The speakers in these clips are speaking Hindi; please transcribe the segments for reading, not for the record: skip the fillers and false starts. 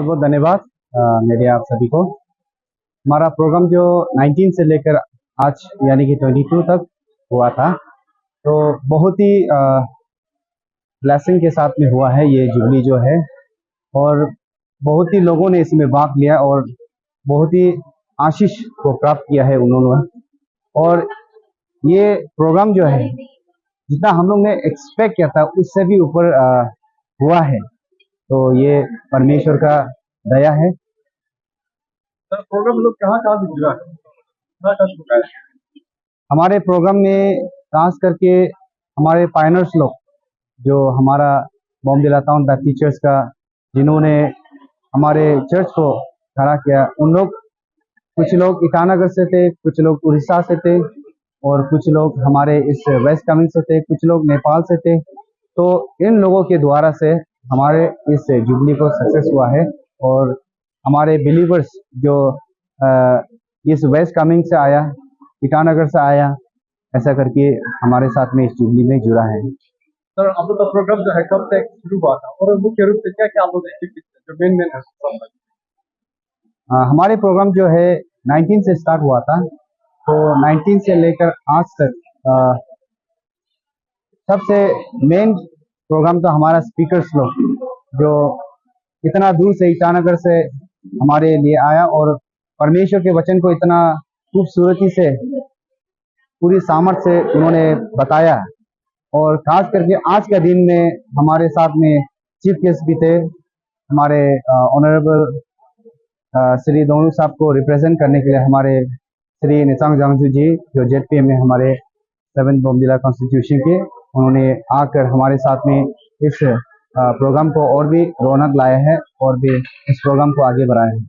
बहुत बहुत धन्यवाद मेरे आप सभी को। हमारा प्रोग्राम जो 19 से लेकर आज यानी कि 22 तक हुआ था, तो बहुत ही ब्लेसिंग के साथ में हुआ है ये जुबली जो है, और बहुत ही लोगों ने इसमें भाग लिया और बहुत ही आशीष को प्राप्त किया है उन्होंने। और ये प्रोग्राम जो है जितना हम लोग ने एक्सपेक्ट किया था उससे भी ऊपर हुआ है, तो ये परमेश्वर का दया है। सर प्रोग्राम लोग कहाँ कहाँ से जुड़ा है, कहाँ कहाँ से जुड़ा है? हमारे प्रोग्राम में खास करके हमारे पायनर्स लोग जो हमारा बॉम्बे टाउन बैप्टिस्ट चर्च का जिन्होंने हमारे चर्च को खड़ा किया, उन लोग कुछ लोग ईटानगर से थे, कुछ लोग उड़ीसा से थे और कुछ लोग हमारे इस वेस्ट कामेंग से थे, कुछ लोग नेपाल से थे। तो इन लोगों के द्वारा से हमारे इस जुबली को सक्सेस हुआ है, और हमारे बिलीवर्स जो इस वेस्ट कामेंग से आया, ईटानगर से आया, ऐसा करके हमारे साथ में इस जुबली में जुड़ा है। सर आप लोग का प्रोग्राम जो है कब से शुरू हुआ था और मुख्य रूप से क्या क्या आप लोग जो मेन है? हमारे प्रोग्राम जो है 19 से स्टार्ट हुआ था, तो 19 से लेकर आज तक सबसे मेन प्रोग्राम तो हमारा स्पीकर्स लोग जो इतना दूर से ईटानगर से हमारे लिए आया और परमेश्वर के वचन को इतना खूबसूरती से पूरी सामर्थ्य से उन्होंने बताया। और खास करके आज का दिन में हमारे साथ में चीफ गेस्ट भी थे, हमारे ऑनरेबल श्री दोनू साहब को रिप्रेजेंट करने के लिए हमारे श्री निचांग जांगजू जी जो जेडपीएम में हमारे 7 बॉम्बे कॉन्स्टिट्यूशन के, उन्होंने आकर हमारे साथ में इस प्रोग्राम को और भी रौनक लाया है और भी इस प्रोग्राम को आगे बढ़ाया है।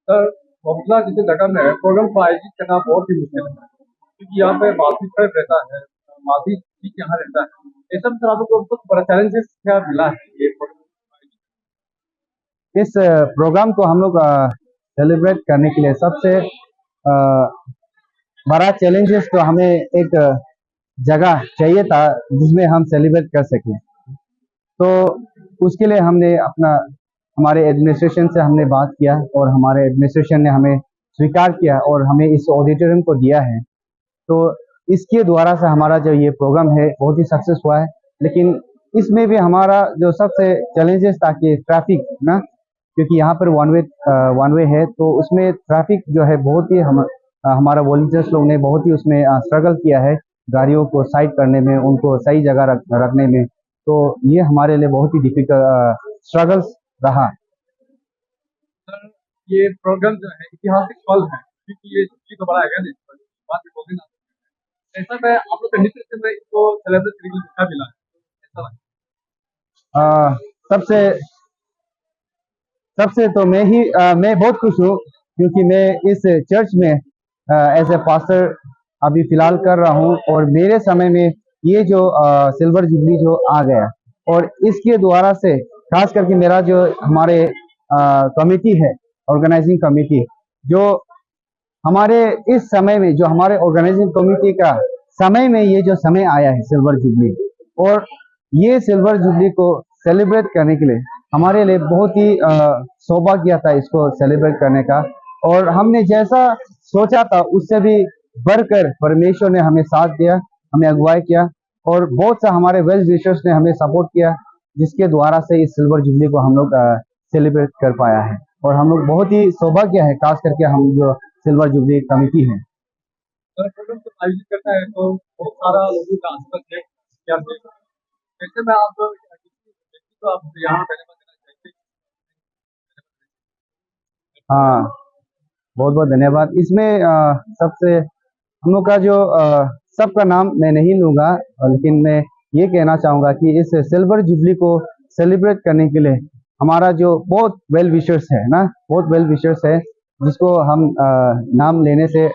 सर बॉम्बे जैसे जगह में प्रोग्राम को आयोजित करना बहुत ही मुश्किल है, क्योंकि यहाँ पे मासिक पर रहता है, मासिक ठीक यहाँ रहता है, ये सब सर आपको बहुत बड़ा चैलेंजेस क्या मिला है ये इस प्रोग्राम को हम लोग सेलिब्रेट करने के लिए सबसे बड़ा चैलेंजेस तो हमें एक जगह चाहिए था जिसमें हम सेलिब्रेट कर सकें। तो उसके लिए हमने हमारे एडमिनिस्ट्रेशन से हमने बात किया और हमारे एडमिनिस्ट्रेशन ने हमें स्वीकार किया और हमें इस ऑडिटोरियम को दिया है। तो इसके द्वारा से हमारा जो ये प्रोग्राम है बहुत ही सक्सेस हुआ है। लेकिन इसमें भी हमारा जो सबसे चैलेंजेस था कि ट्रैफिक ना, क्योंकि यहाँ पर वन वे है, तो उसमें ट्रैफिक जो है बहुत ही हमारा वॉलंटियर्स लोग ने बहुत ही उसमें स्ट्रगल किया है, गाड़ियों को साइड करने में, उनको सही जगह रखने में। तो ये हमारे लिए बहुत ही डिफिकल्ट स्ट्रगल्स रहा। सर ये प्रोग्राम जो है ऐतिहासिक पल है, क्योंकि ये जुबली तो बड़ा है ना, बात में बोलते ना, ऐसा में आप लोग का नृत्य में इसको सेलिब्रेट करने के लिए मौका मिला है, ऐसा लगा? सबसे तो मैं बहुत खुश हूँ, क्योंकि मैं इस चर्च में एज ए पास्टर अभी फिलहाल कर रहा हूँ, और मेरे समय में ये जो सिल्वर जुबली जो आ गया, और इसके द्वारा से खास करके मेरा जो हमारे कमेटी है, ऑर्गेनाइजिंग कमेटी, जो हमारे इस समय में जो हमारे ऑर्गेनाइजिंग कमेटी का समय में ये जो समय आया है सिल्वर जुबली, और ये सिल्वर जुबली को सेलिब्रेट करने के लिए हमारे लिए बहुत ही सौभाग्य था इसको सेलिब्रेट करने का। और हमने जैसा सोचा था उससे भी बढ़कर परमेश्वर ने हमें साथ दिया, हमें अगुवाई किया, और बहुत सा हमारे वेल विशर्स ने हमें सपोर्ट किया, जिसके द्वारा से इस सिल्वर जुबली को हम लोग सेलिब्रेट कर पाया है। और हम लोग बहुत ही सौभाग्य है, खास करके हम जो सिल्वर जुबली कमेटी है। प्रोग्राम को आयोजित करता है तो बहुत सारा लोगों का आसपास है, क्या ऐसे में आप तो आप यहाँ हाँ, बहुत बहुत धन्यवाद। इसमें सबसे हम लोग का जो सबका नाम मैं नहीं लूँगा, लेकिन मैं ये कहना चाहूँगा कि इस सिल्वर जुबली को सेलिब्रेट करने के लिए हमारा जो बहुत वेल विशर्स है ना, बहुत वेल विशर्स है, जिसको हम नाम लेने से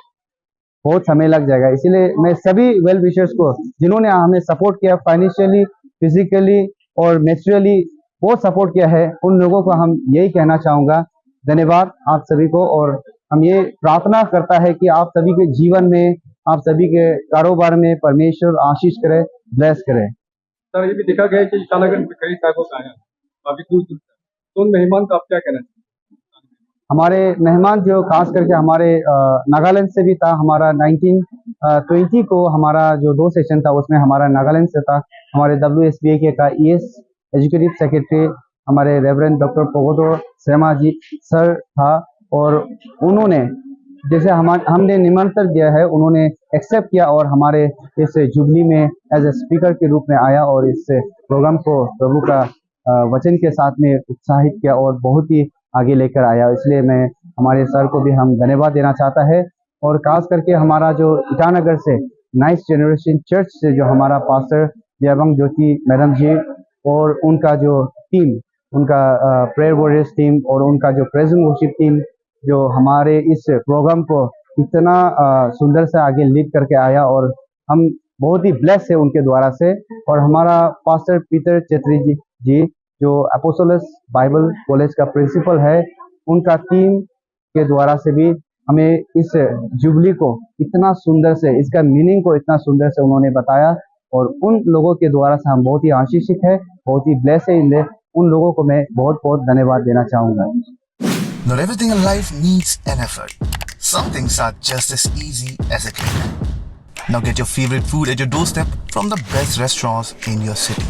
बहुत समय लग जाएगा। इसीलिए मैं सभी वेल विशर्स को जिन्होंने हमें सपोर्ट किया फाइनेंशियली, फिजिकली और नेचुरली बहुत सपोर्ट किया है, उन लोगों को हम यही कहना चाहूँगा, धन्यवाद आप सभी को। और हम ये प्रार्थना करता है कि आप सभी के जीवन में, आप सभी के कारोबार में परमेश्वर आशीष करे, ब्लेस करे। सर ये भी देखा गया कि ईटानगर में कई साहिबों का आया, काफी दूर दूर से, तो उन मेहमान का आप क्या कहना चाहिए? हमारे मेहमान जो खास करके हमारे नागालैंड से भी था। हमारा 1920 को हमारा जो 2 सेशन था उसमें हमारा नागालैंड से था। हमारे WSBA का ES एजुकेटिव सेक्रेटरी हमारे रेवरेंड डॉक्टर पोगोडो सेमा जी सर था, और उन्होंने जैसे हमने निमंत्रण दिया है उन्होंने एक्सेप्ट किया और हमारे इस जुबली में एज ए स्पीकर के रूप में आया और इस प्रोग्राम को प्रभु का वचन के साथ में उत्साहित किया और बहुत ही आगे लेकर आया। इसलिए मैं हमारे सर को भी हम धन्यवाद देना चाहता है। और खास करके हमारा जो ईटानगर से नाइस जनरेशन चर्च से जो हमारा पास्टर याबंग ज्योति मैडम जी और उनका जो टीम, उनका प्रेयर वॉरियर्स टीम और उनका जो प्रेजेंट वर्शिप टीम जो हमारे इस प्रोग्राम को इतना सुंदर से आगे लीड करके आया, और हम बहुत ही ब्लेस है उनके द्वारा से। और हमारा पास्टर पीटर चेत्री जी जो अपोस्टोलस बाइबल कॉलेज का प्रिंसिपल है, उनका टीम के द्वारा से भी हमें इस जुबली को इतना सुंदर से, इसका मीनिंग को इतना सुंदर से उन्होंने बताया, और उन लोगों के द्वारा से हम बहुत ही आशीषित है, बहुत ही ब्लेस है। उन लोगों को मैं बहुत बहुत धन्यवाद देना चाहूँगा। Not everything in life needs an effort. Some things are just as easy as a click. Now get your favorite food at your doorstep from the best restaurants in your city.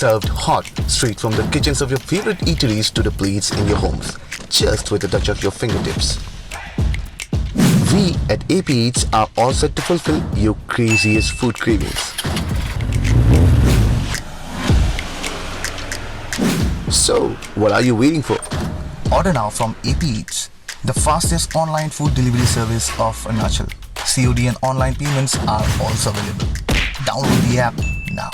Served hot, straight from the kitchens of your favorite eateries to the plates in your homes, just with a touch of your fingertips. We at AP Eats are all set to fulfill your craziest food cravings. So, what are you waiting for? Order now from AP Eats, the fastest online food delivery service of Arunachal. COD and online payments are also available. Download the app now.